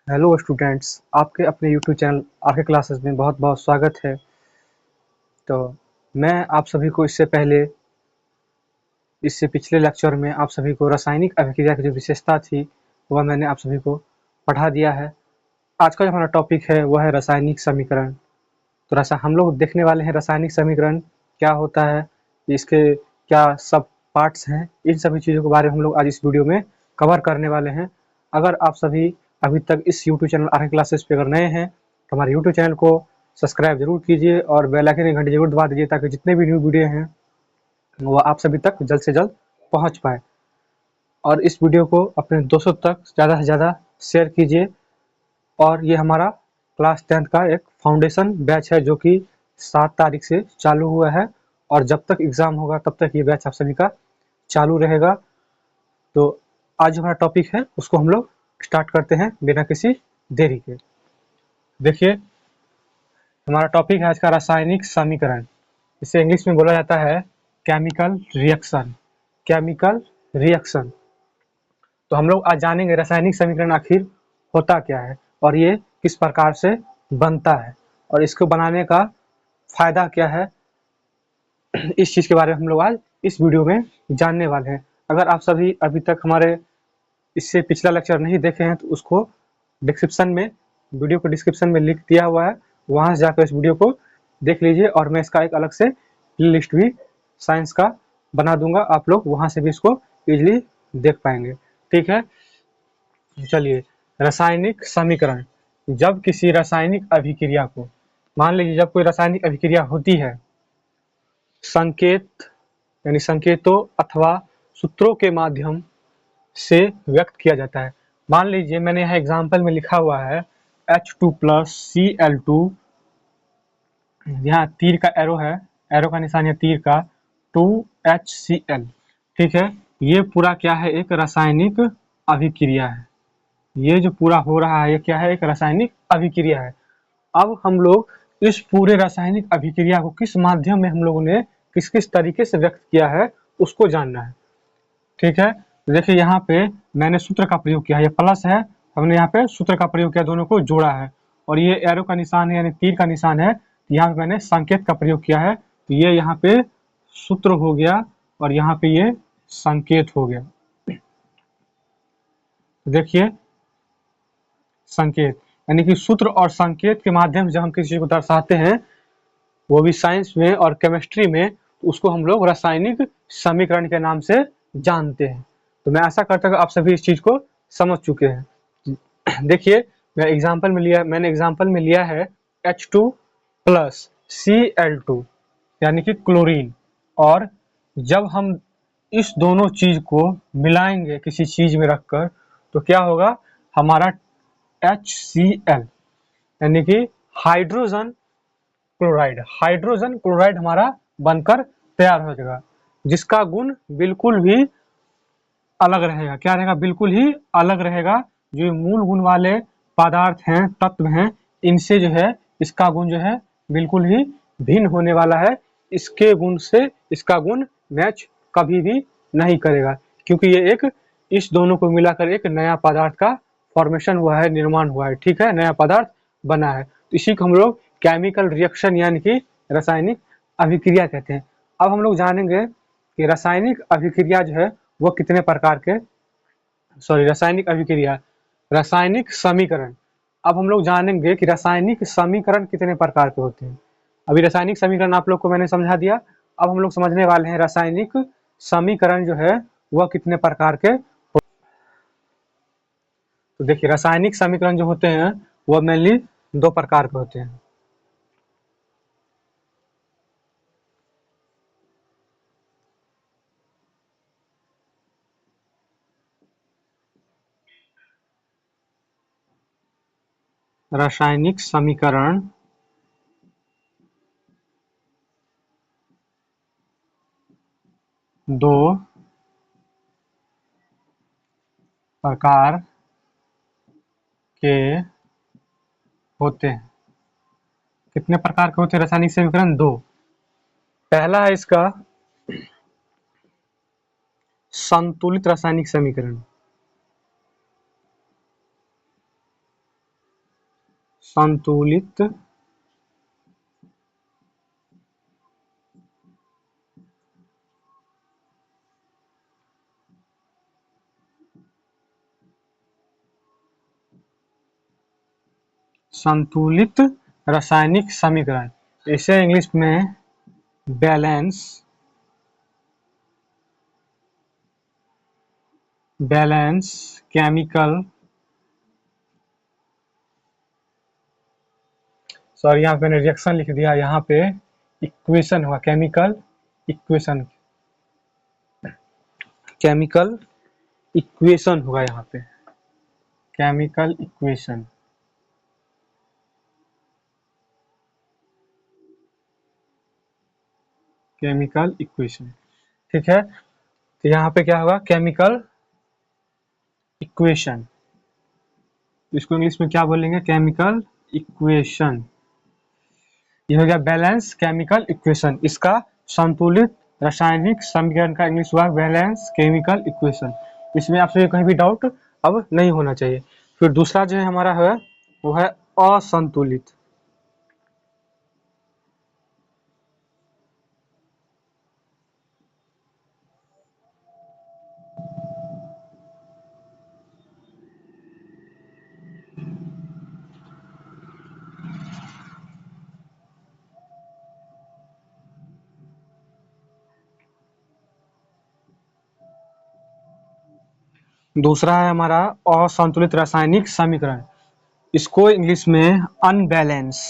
Hello students, आपके अपने YouTube channel R K classes में बहुत बहुत स्वागत है। तो मैं आप सभी को इससे पिछले लेक्चर में आप सभी को रासायनिक अभिक्रिया की जो विशेषता थी वह मैंने आप सभी को पढ़ा दिया है। आज का जो हमारा टॉपिक है वह है रासायनिक समीकरण। तो हम लोग देखने वाले हैं रासायनिक समीकरण क्या होता है, इसके क्या सब पार्ट्स हैं, इन सभी चीज़ों के बारे में हम लोग आज इस वीडियो में कवर करने वाले हैं। अगर आप सभी अभी तक इस यूट्यूब चैनल आरके क्लासेस पे अगर नए हैं तो हमारे यूट्यूब चैनल को सब्सक्राइब जरूर कीजिए और बेल आइकन की घंटी जरूर दबा दीजिए ताकि जितने भी न्यू वीडियो हैं वो आप सभी तक जल्द से जल्द पहुंच पाए। और इस वीडियो को अपने दोस्तों तक ज़्यादा से ज़्यादा शेयर कीजिए। और ये हमारा क्लास 10th का एक फाउंडेशन बैच है जो कि 7 तारीख से चालू हुआ है और जब तक एग्ज़ाम होगा तब तक ये बैच आप सभी का चालू रहेगा। तो आज जो हमारा टॉपिक है उसको हम लोग स्टार्ट करते हैं बिना किसी देरी के। देखिए, हमारा टॉपिक है आज का रासायनिक समीकरण। इसे इंग्लिश में बोला जाता है केमिकल रिएक्शन। Chemical reaction. तो हम लोग आज जानेंगे रासायनिक समीकरण आखिर होता क्या है और ये किस प्रकार से बनता है और इसको बनाने का फायदा क्या है। इस चीज़ के बारे में हम लोग आज इस वीडियो में जानने वाले हैं। अगर आप सभी अभी तक हमारे इससे पिछला लेक्चर नहीं देखे हैं तो उसको डिस्क्रिप्शन में, वीडियो को डिस्क्रिप्शन में लिख दिया हुआ है, वहाँ से जाकर इस वीडियो को देख लीजिए। और मैं इसका एक अलग से प्ले लिस्ट भी साइंस का बना दूंगा, आप लोग वहाँ से भी इसको इजीली देख पाएंगे। ठीक है, चलिए। रासायनिक समीकरण, जब किसी रासायनिक अभिक्रिया को, मान लीजिए जब कोई रासायनिक अभिक्रिया होती है, संकेत यानी संकेतों अथवा सूत्रों के माध्यम से व्यक्त किया जाता है। मान लीजिए मैंने यहाँ एग्जाम्पल में लिखा हुआ है H2 प्लस Cl2, यहाँ तीर का एरो है, एरो का निशान है तीर का, 2HCl। ठीक है, ये पूरा क्या है, एक रासायनिक अभिक्रिया है। ये जो पूरा हो रहा है ये क्या है, एक रासायनिक अभिक्रिया है। अब हम लोग इस पूरे रासायनिक अभिक्रिया को किस माध्यम में हम लोगों ने किस किस तरीके से व्यक्त किया है उसको जानना है। ठीक है, देखिए यहाँ पे मैंने सूत्र का प्रयोग किया है, ये प्लस है, हमने यहाँ पे सूत्र का प्रयोग किया, दोनों को जोड़ा है। और ये एरो का निशान है यानी तीर का निशान है, यहाँ पे मैंने संकेत का प्रयोग किया है। तो ये यहाँ पे सूत्र हो गया और यहाँ पे ये संकेत हो गया। देखिए, संकेत यानी कि सूत्र और संकेत के माध्यम से जब हम किसी चीज को दर्शाते हैं, वो भी साइंस में और केमिस्ट्री में, तो उसको हम लोग रासायनिक समीकरण के नाम से जानते हैं। तो मैं आशा करता हूँ आप सभी इस चीज को समझ चुके हैं। देखिए, मैंने एग्जाम्पल में लिया है H2 प्लस Cl2 यानी कि क्लोरीन। और जब हम इस दोनों चीज को मिलाएंगे किसी चीज में रखकर तो क्या होगा, हमारा HCl यानी कि हाइड्रोजन क्लोराइड हमारा बनकर तैयार हो जाएगा, जिसका गुण बिल्कुल भी अलग रहेगा। क्या रहेगा, बिल्कुल ही अलग रहेगा। जो मूल गुण वाले पदार्थ हैं, तत्व हैं, इनसे जो है इसका गुण जो है बिल्कुल ही भिन्न होने वाला है। इसके गुण से इसका गुण मैच कभी भी नहीं करेगा, क्योंकि ये एक, इस दोनों को मिलाकर एक नया पदार्थ का फॉर्मेशन हुआ है, निर्माण हुआ है। ठीक है, नया पदार्थ बना है। तो इसी को हम लोग केमिकल रिएक्शन यानी कि रासायनिक अभिक्रिया कहते हैं। अब हम लोग जानेंगे कि रासायनिक अभिक्रिया जो है वो कितने प्रकार के, रासायनिक अभिक्रिया, रासायनिक समीकरण। अब हम लोग जानेंगे कि रासायनिक समीकरण कितने प्रकार के होते हैं। अभी रासायनिक समीकरण आप लोग को मैंने समझा दिया, अब हम लोग समझने वाले हैं रासायनिक समीकरण जो है वह कितने प्रकार के। तो देखिए, रासायनिक समीकरण जो होते हैं वह मेनली 2 प्रकार के होते हैं। रासायनिक समीकरण दो प्रकार के होते हैं। कितने प्रकार के होते हैं रासायनिक समीकरण? 2। पहला है इसका संतुलित रासायनिक समीकरण। संतुलित संतुलित रासायनिक समीकरण, इसे इंग्लिश में बैलेंस केमिकल, सॉरी यहाँ पे मैंने रिएक्शन लिख दिया, यहाँ पे इक्वेशन हुआ, केमिकल इक्वेशन, केमिकल इक्वेशन होगा यहाँ पे, केमिकल इक्वेशन। केमिकल इक्वेशन, ठीक है। तो यहाँ पे क्या होगा, केमिकल इक्वेशन, इसको इंग्लिश में क्या बोलेंगे, केमिकल इक्वेशन। ये हो गया बैलेंस केमिकल इक्वेशन, इसका संतुलित रासायनिक समीकरण का इंग्लिश हुआ बैलेंस केमिकल इक्वेशन। इसमें आपसे कहीं भी डाउट अब नहीं होना चाहिए। फिर दूसरा जो है हमारा है वो है असंतुलित। दूसरा है हमारा असंतुलित रासायनिक समीकरण, इसको इंग्लिश में unbalance,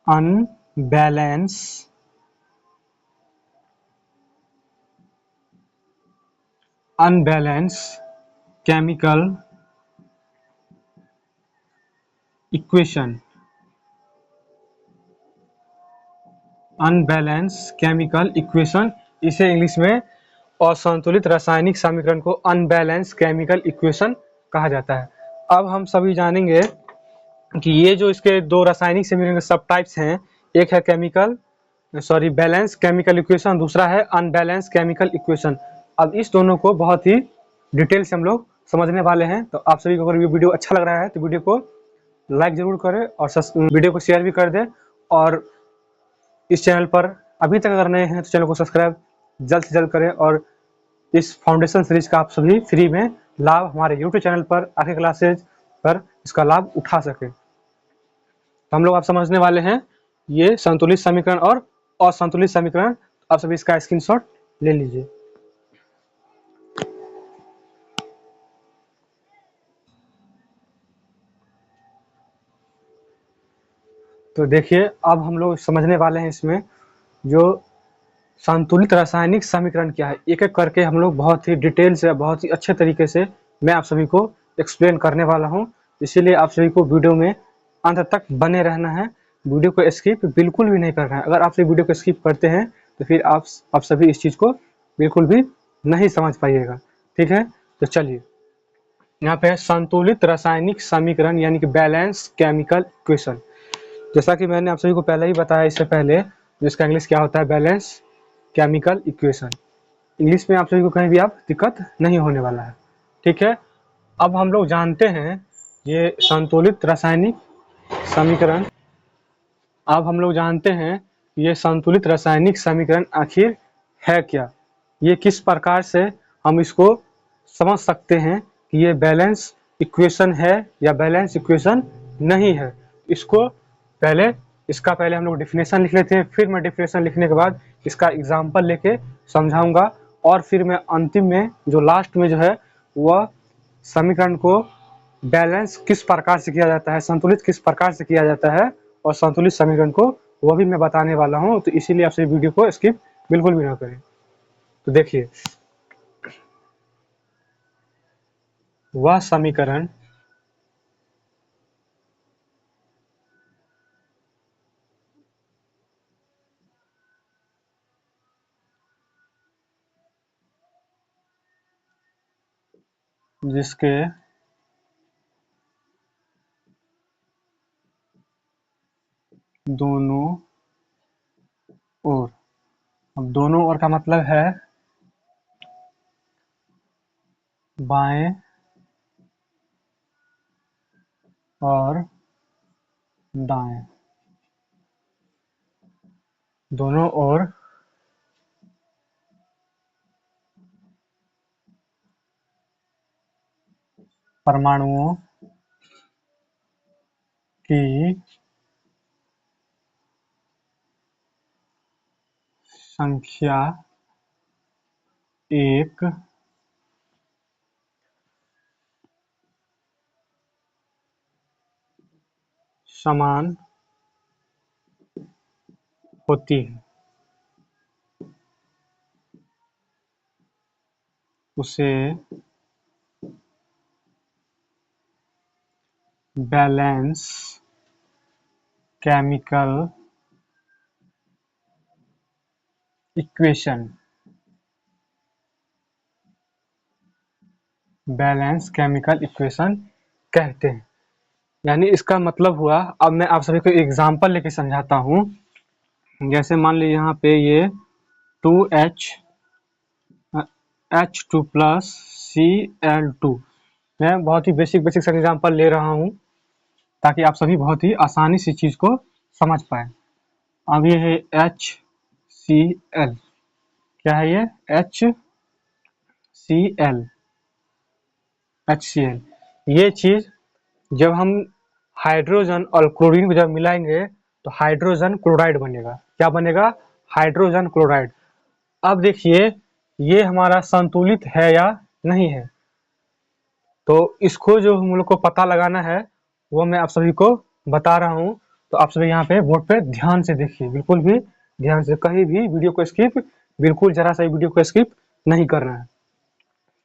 unbalance unbalance chemical equation, unbalance chemical equation, इसे इंग्लिश में असंतुलित रासायनिक समीकरण को अनबैलेंस केमिकल इक्वेशन कहा जाता है। अब हम सभी जानेंगे कि ये जो इसके दो रासायनिक समीकरण के सब टाइप्स हैं, एक है बैलेंस केमिकल इक्वेशन, दूसरा है अनबैलेंस केमिकल इक्वेशन। अब इस दोनों को बहुत ही डिटेल से हम लोग समझने वाले हैं। तो आप सभी को अगर ये वीडियो अच्छा लग रहा है तो वीडियो को लाइक जरूर करें और वीडियो को शेयर भी कर दें, और इस चैनल पर अभी तक अगर नए हैं तो चैनल को सब्सक्राइब जल्द से जल्द करें, और इस फाउंडेशन सीरीज का आप सभी फ्री में लाभ हमारे यूट्यूब चैनल पर आगे क्लासेज पर इसका लाभ उठा सके। तो हम लोग आप समझने वाले हैं ये संतुलित समीकरण और असंतुलित समीकरण। आप सभी इसका स्क्रीनशॉट ले लीजिए। तो देखिए अब हम लोग समझने वाले हैं इसमें जो संतुलित रासायनिक समीकरण क्या है, एक एक करके हम लोग बहुत ही डिटेल से, बहुत ही अच्छे तरीके से मैं आप सभी को एक्सप्लेन करने वाला हूं। इसीलिए आप सभी को वीडियो में अंत तक बने रहना है, वीडियो को स्किप बिल्कुल भी नहीं करना है। अगर आप सभी वीडियो को स्किप करते हैं तो फिर आप सभी इस चीज़ को बिल्कुल भी नहीं समझ पाइएगा, ठीक है। तो चलिए यहाँ पे है संतुलित रासायनिक समीकरण यानी कि बैलेंस केमिकल इक्वेशन। जैसा कि मैंने आप सभी को पहले ही बताया इससे पहले, जिसका इंग्लिश क्या होता है, बैलेंस केमिकल इक्वेशन। इंग्लिश में आप सभी को कहीं भी आप दिक्कत नहीं होने वाला है, ठीक है। अब हम लोग जानते हैं ये संतुलित रासायनिक समीकरण, अब हम लोग जानते हैं ये संतुलित रासायनिक समीकरण आखिर है क्या, ये किस प्रकार से हम इसको समझ सकते हैं कि ये बैलेंस इक्वेशन है या बैलेंस इक्वेशन नहीं है। इसका पहले हम लोग डिफिनेशन लिख लेते हैं, फिर मैं डिफिनेशन लिखने के बाद इसका एग्जाम्पल लेके समझाऊंगा, और फिर मैं अंतिम में जो लास्ट में जो है वह समीकरण को बैलेंस किस प्रकार से किया जाता है, संतुलित किस प्रकार से किया जाता है, और संतुलित समीकरण को वह भी मैं बताने वाला हूं। तो इसीलिए आपसे वीडियो को स्किप बिल्कुल भी ना करें। तो देखिए वह समीकरण जिसके दोनों ओर, अब दोनों ओर का मतलब है बाएं और दाएं, दोनों ओर परमाणुओं की संख्या एक समान होती है, उसे balance chemical equation, balance chemical equation कहते हैं। यानी इसका मतलब हुआ, अब मैं आप सभी को एग्जांपल लेके समझाता हूँ। जैसे मान लीजिए यहाँ पे ये 2H H2 प्लस Cl2, मैं बहुत ही बेसिक सा एग्जांपल ले रहा हूँ ताकि आप सभी बहुत ही आसानी से चीज को समझ पाए। अब ये है HCl, क्या है ये HCl, ये चीज जब हम हाइड्रोजन और क्लोरीन को जब मिलाएंगे तो हाइड्रोजन क्लोराइड बनेगा। क्या बनेगा? Hydrogen chloride. अब देखिए ये हमारा संतुलित है या नहीं है, तो इसको जो हम लोग को पता लगाना है वो मैं आप सभी को बता रहा हूँ। तो आप सभी यहाँ पे बोर्ड पे ध्यान से देखिए, बिल्कुल भी ध्यान से, कहीं भी वीडियो को स्किप, बिल्कुल जरा सा वीडियो को स्किप नहीं करना है।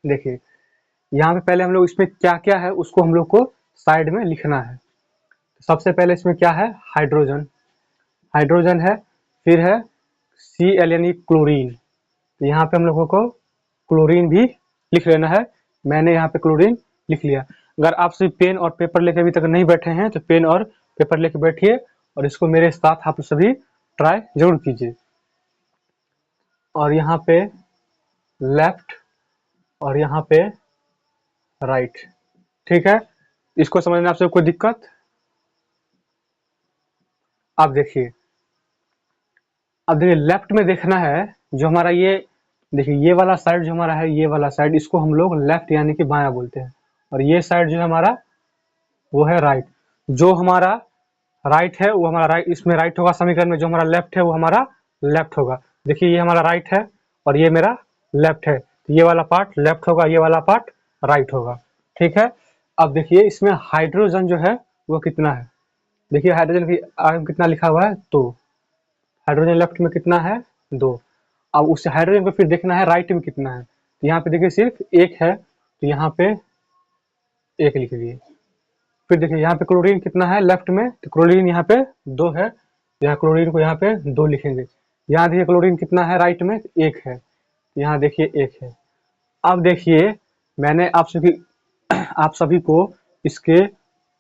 देखिए यहाँ पे पहले हम लोग इसमें क्या क्या है उसको हम लोग को साइड में लिखना है। सबसे पहले इसमें क्या है? हाइड्रोजन, हाइड्रोजन है, फिर है Cl यानी क्लोरीन, तो यहाँ पे हम लोगों को क्लोरीन भी लिख लेना है। मैंने यहाँ पे क्लोरीन लिख लिया। अगर आप सिर्फ पेन और पेपर लेके अभी तक नहीं बैठे हैं तो पेन और पेपर लेके बैठिए और इसको मेरे साथ आप सभी ट्राई जरूर कीजिए। और यहाँ पे लेफ्ट और यहाँ पे राइट, ठीक है? इसको समझने में आपसे कोई दिक्कत? आप देखिए, अब देखिए लेफ्ट में देखना है जो हमारा ये, देखिए ये वाला साइड जो हमारा है, ये वाला साइड, इसको हम लोग लेफ्ट यानी कि बायां बोलते हैं, और ये साइड जो है हमारा वो है राइट। जो हमारा राइट है वो हमारा राइट, इसमें राइट होगा समीकरण में, जो हमारा लेफ्ट है वो हमारा लेफ्ट होगा। देखिए ये हमारा राइट है और ये मेरा लेफ्ट है, तो ये वाला पार्ट लेफ्ट होगा, ये वाला पार्ट राइट होगा, ठीक है? अब देखिए इसमें हाइड्रोजन जो है वो कितना है, देखिए हाइड्रोजन की आगे में कितना लिखा हुआ है? 2। हाइड्रोजन लेफ्ट में कितना है? 2। अब उस हाइड्रोजन को फिर देखना है राइट में कितना है, तो यहाँ पे देखिए सिर्फ 1 है, तो यहाँ पे 1 लिख दिए। फिर देखिए यहाँ पे क्लोरीन कितना है लेफ्ट में, तो क्लोरीन यहाँ पे 2 है, यहाँ क्लोरीन को यहाँ पे 2 लिखेंगे। यहाँ देखिए क्लोरीन कितना है राइट में? 1 है, यहाँ देखिए 1 है। अब देखिए मैंने आप सभी को इसके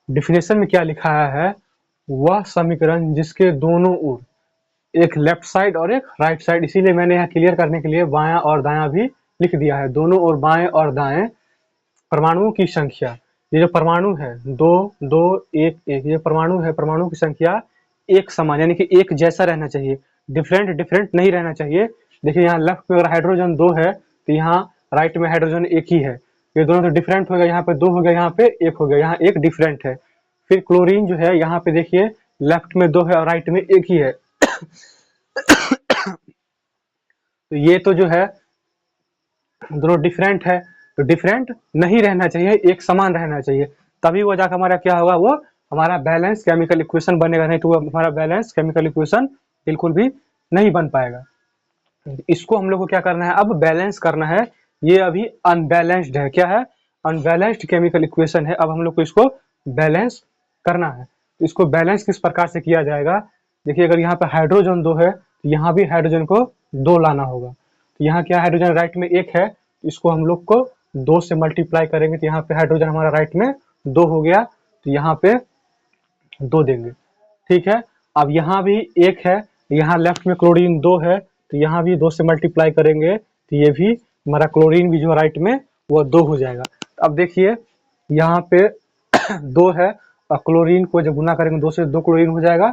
डिफिनेशन में क्या लिखा है, वह समीकरण जिसके दोनों ओर, एक लेफ्ट साइड और एक राइट साइड, इसीलिए मैंने यहाँ क्लियर करने के लिए बायां और दायां भी लिख दिया है। दोनों ओर बाएं और दाएं परमाणुओं की संख्या, ये जो परमाणु है 2 2 1 1, ये परमाणु है, परमाणु की संख्या एक समान यानी कि एक जैसा रहना चाहिए, डिफरेंट डिफरेंट नहीं रहना चाहिए। देखिए यहाँ लेफ्ट में अगर हाइड्रोजन 2 है तो यहाँ राइट में हाइड्रोजन 1 ही है, ये दोनों तो डिफरेंट हो गया, यहाँ पे 2 हो गया, यहाँ पे 1 हो गया, यहाँ 1 डिफरेंट है। फिर क्लोरीन जो है यहाँ पे देखिए लेफ्ट में 2 है और राइट में 1 ही है। तो ये तो जो है दोनों डिफरेंट है, तो डिफरेंट नहीं रहना चाहिए, एक समान रहना चाहिए, तभी वो जाकर हमारा क्या होगा, वो हमारा बैलेंस केमिकल इक्वेशन बनेगा, नहीं तो वो हमारा बैलेंस केमिकल इक्वेशन बिल्कुल भी नहीं बन पाएगा। इसको हम लोग को क्या करना है, अब बैलेंस करना है। ये अभी अनबैलेंस्ड है, क्या है? अनबैलेंस्ड केमिकल इक्वेशन है। अब हम लोग को इसको बैलेंस करना है। तो इसको बैलेंस किस प्रकार से किया जाएगा? देखिए अगर यहाँ पे हाइड्रोजन 2 है तो यहाँ भी हाइड्रोजन को 2 लाना होगा। तो यहाँ क्या हाइड्रोजन राइट में 1 है, तो इसको हम लोग को 2 से मल्टीप्लाई करेंगे, तो यहाँ पे हाइड्रोजन हमारा राइट में 2 हो गया, तो यहाँ पे 2 देंगे, ठीक है? अब यहाँ भी 1 है, यहाँ लेफ्ट में क्लोरीन 2 है, तो यहाँ भी 2 से मल्टीप्लाई करेंगे, तो ये भी हमारा क्लोरीन भी जो राइट में वो 2 हो जाएगा। अब देखिए यहाँ पे 2 है और क्लोरीन को जब गुना करेंगे 2 से 2 क्लोरीन हो जाएगा,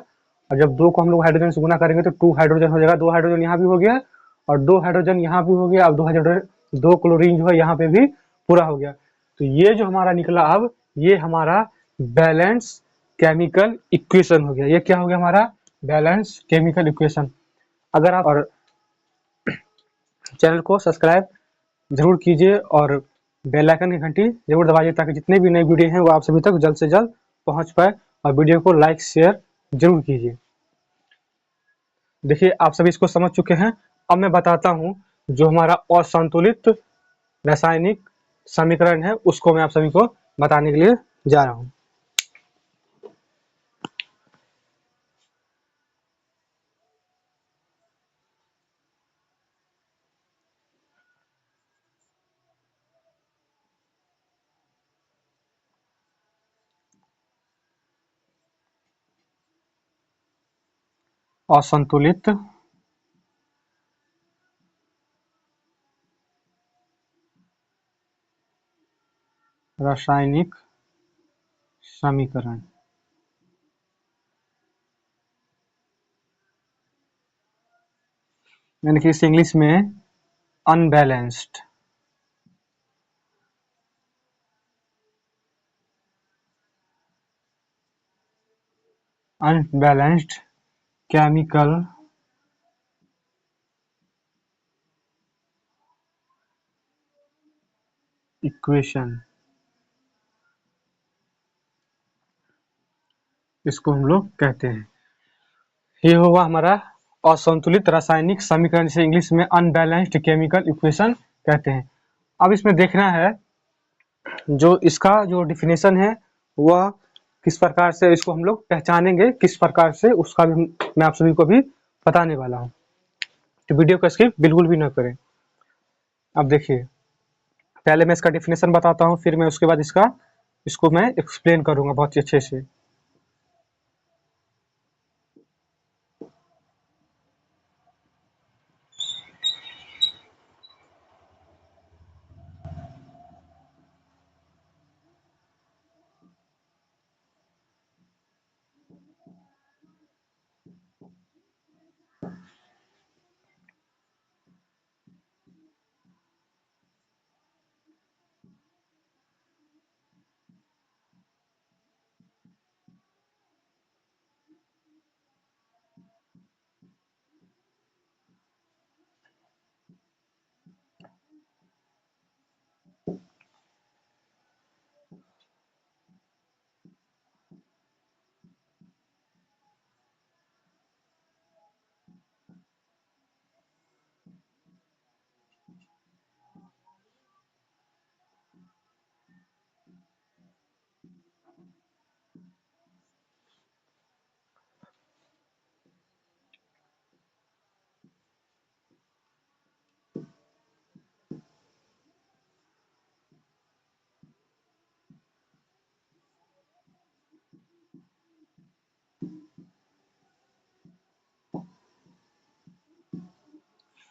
और जब 2 को हम लोग हाइड्रोजन से गुना करेंगे तो 2 हाइड्रोजन हो जाएगा। 2 हाइड्रोजन यहाँ भी हो गया और 2 हाइड्रोजन यहाँ भी हो गया। अब 2 क्लोरीन जो है यहाँ पे भी पूरा हो गया। तो ये जो हमारा निकला, अब ये हमारा बैलेंस केमिकल इक्वेशन हो गया। ये क्या हो गया हमारा बैलेंस केमिकल इक्वेशन। अगर आप और चैनल को सब्सक्राइब जरूर कीजिए और बेल आइकन की घंटी जरूर दबाइए ताकि जितने भी नए वीडियो हैं वो आप सभी तक जल्द से जल्द पहुंच पाए, और वीडियो को लाइक शेयर जरूर कीजिए। देखिए आप सभी इसको समझ चुके हैं। अब मैं बताता हूं जो हमारा असंतुलित रासायनिक समीकरण है उसको मैं आप सभी को बताने के लिए जा रहा हूं। असंतुलित रासायनिक समीकरण, यानी कि इस इंग्लिश में अनबैलेंस्ड केमिकल इक्वेशन, इसको हम लोग कहते हैं। ये हुआ हमारा असंतुलित रासायनिक समीकरण, जिसे इंग्लिश में अनबैलेंस्ड केमिकल इक्वेशन कहते हैं। अब इसमें देखना है जो इसका जो डिफिनेशन है वह किस प्रकार से इसको हम लोग पहचानेंगे, किस प्रकार से उसका भी मैं आप सभी को भी बताने वाला हूँ। तो वीडियो को स्किप बिल्कुल भी ना करें। अब देखिए पहले मैं इसका डिफिनेशन बताता हूँ, फिर मैं उसके बाद इसको मैं एक्सप्लेन करूंगा बहुत ही अच्छे से।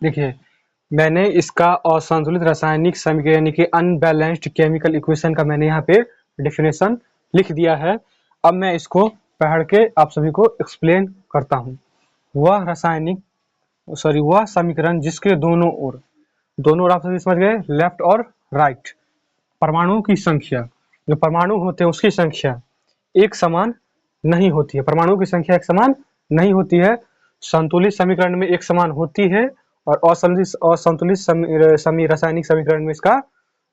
देखिए मैंने इसका असंतुलित रासायनिक समीकरण यानी कि अनबैलेंस्ड केमिकल इक्वेशन का मैंने यहाँ पे डेफिनेशन लिख दिया है। अब मैं इसको पढ़ के आप सभी को एक्सप्लेन करता हूँ। वह समीकरण जिसके दोनों ओर आप सभी समझ गए, लेफ्ट और राइट, परमाणुओं की संख्या, जो परमाणु होते हैं उसकी संख्या एक समान नहीं होती है। परमाणुओं की संख्या एक समान नहीं होती है। संतुलित समीकरण में एक समान होती है और असंतुलित रासायनिक समीकरण में इसका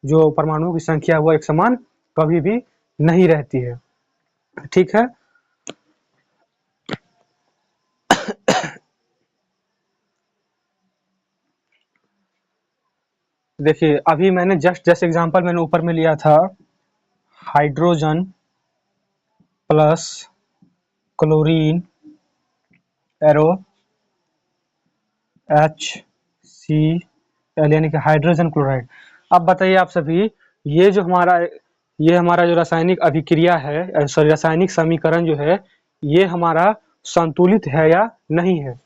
जो परमाणुओं की संख्या है वो एक समान कभी भी नहीं रहती है। ठीक है। देखिए अभी मैंने जैसे एग्जांपल मैंने ऊपर में लिया था, hydrogen plus chlorine arrow HCl यानी कि हाइड्रोजन क्लोराइड। अब बताइए आप सभी, ये हमारा जो रासायनिक अभिक्रिया है, सॉरी रासायनिक समीकरण जो है, ये हमारा संतुलित है या नहीं है?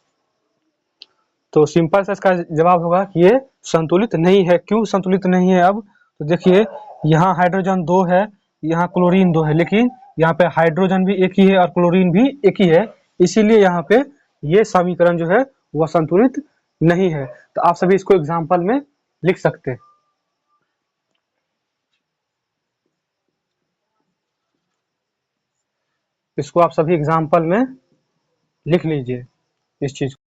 तो सिंपल सा इसका जवाब होगा कि ये संतुलित नहीं है। क्यों संतुलित नहीं है? अब तो देखिए यहाँ हाइड्रोजन 2 है, यहाँ क्लोरीन 2 है, लेकिन यहाँ पे हाइड्रोजन भी एक ही है और क्लोरीन भी एक ही है, इसीलिए यहाँ पे ये समीकरण जो है वह संतुलित नहीं है। तो आप सभी इसको एग्जाम्पल में लिख सकते हैं। इसको आप सभी एग्जाम्पल में लिख लीजिए इस चीज को।